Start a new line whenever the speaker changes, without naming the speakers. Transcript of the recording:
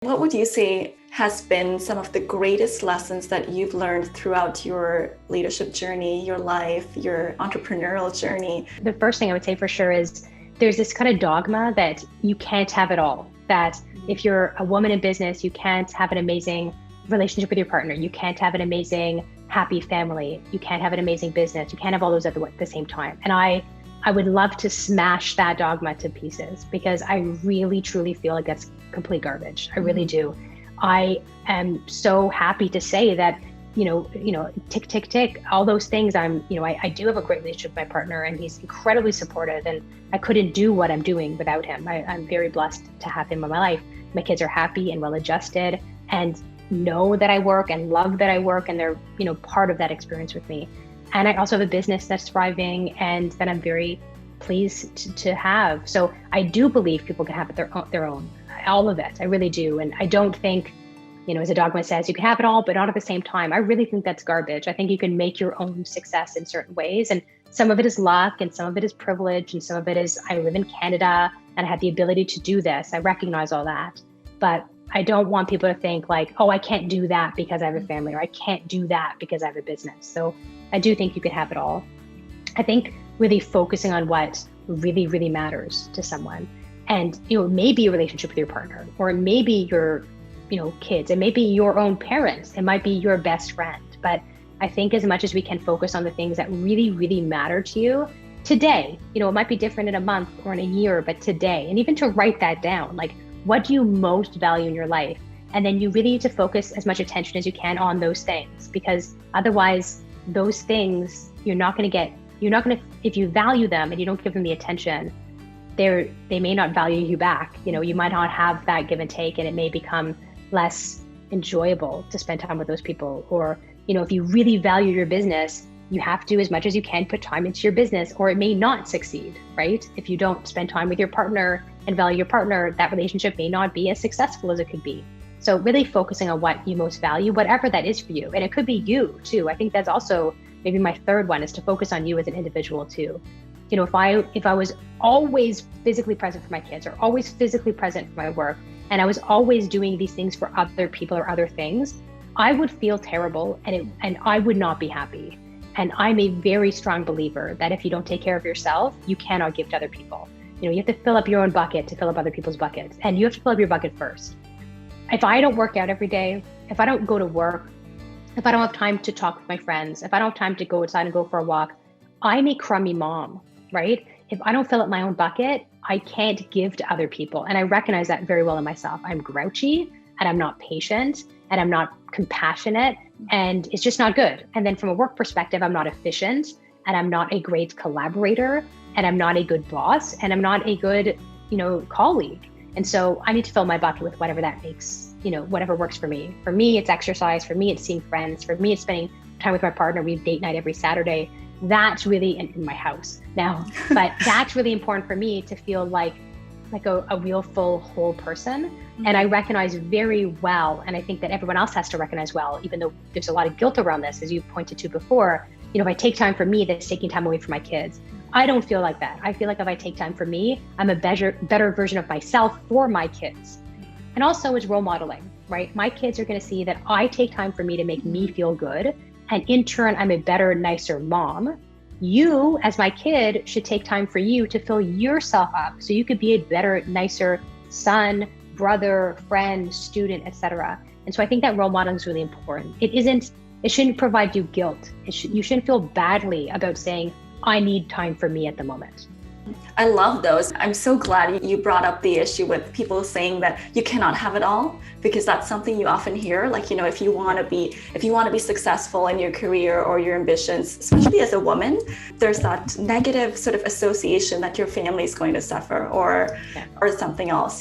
What would you say has been some of the greatest lessons that you've learned throughout your leadership journey, your life, your entrepreneurial journey?
The first thing I would say for sure is there's this kind of dogma that you can't have it all, that if you're a woman in business, you can't have an amazing relationship with your partner. You can't have an amazing, happy family. You can't have an amazing business. You can't have all those at the same time. And I would love to smash that dogma to pieces because I really, truly feel like that's complete garbage. I really do. I am so happy to say that, tick, tick, tick, all those things. I do have a great relationship with my partner and he's incredibly supportive and I couldn't do what I'm doing without him. I'm very blessed to have him in my life. My kids are happy and well adjusted and know that I work and love that I work and they're, part of that experience with me. And I also have a business that's thriving and that I'm very pleased to have. So I do believe people can have it their own, all of it. I really do. And I don't think, as a dogma says, you can have it all, but not at the same time. I really think that's garbage. I think you can make your own success in certain ways. And some of it is luck and some of it is privilege. And some of it is, I live in Canada and I have the ability to do this. I recognize all that. But I don't want people to think like, oh, I can't do that because I have a family, or I can't do that because I have a business. So I do think you can have it all. I think really focusing on what really, really matters to someone. And, it may be a relationship with your partner, or it may be your, kids, it may be your own parents, it might be your best friend. But I think as much as we can focus on the things that really, really matter to you today, it might be different in a month or in a year, but today, and even to write that down, like, what do you most value in your life? And then you really need to focus as much attention as you can on those things, because otherwise those things if you value them and you don't give them the attention, they may not value you back. You might not have that give and take and it may become less enjoyable to spend time with those people. Or, if you really value your business, you have to, as much as you can, put time into your business or it may not succeed, right? If you don't spend time with your partner and value your partner, that relationship may not be as successful as it could be. So really focusing on what you most value, whatever that is for you. And it could be you too. I think that's also maybe my third one, is to focus on you as an individual too. If I was always physically present for my kids or always physically present for my work, and I was always doing these things for other people or other things, I would feel terrible and I would not be happy. And I'm a very strong believer that if you don't take care of yourself, you cannot give to other people. You have to fill up your own bucket to fill up other people's buckets, and you have to fill up your bucket first. If I don't work out every day, if I don't go to work, if I don't have time to talk with my friends, if I don't have time to go outside and go for a walk, I'm a crummy mom, right? If I don't fill up my own bucket, I can't give to other people. And I recognize that very well in myself. I'm grouchy and I'm not patient and I'm not compassionate and it's just not good. And then from a work perspective, I'm not efficient and I'm not a great collaborator and I'm not a good boss and I'm not a good, colleague. And so I need to fill my bucket with whatever that makes, whatever works for me. For me, it's exercise. For me, it's seeing friends. For me, it's spending time with my partner. We have date night every Saturday. That's really in my house now, but that's really important for me to feel like a real full whole person. And I recognize very well, and I think that everyone else has to recognize well, even though there's a lot of guilt around this, as you pointed to before, if I take time for me, that's taking time away from my kids. I don't feel like that. I feel like if I take time for me, I'm a better version of myself for my kids. And also it's role modeling, right? My kids are going to see that I take time for me to make me feel good. And in turn, I'm a better, nicer mom. You, as my kid, should take time for you to fill yourself up so you could be a better, nicer son, brother, friend, student, etc. And so I think that role modeling is really important. It shouldn't provide you guilt. You shouldn't feel badly about saying, I need time for me at the moment.
I love those. I'm so glad you brought up the issue with people saying that you cannot have it all, because that's something you often hear. Like, if you want to be successful in your career or your ambitions, especially as a woman, there's that negative sort of association that your family is going to suffer or something else.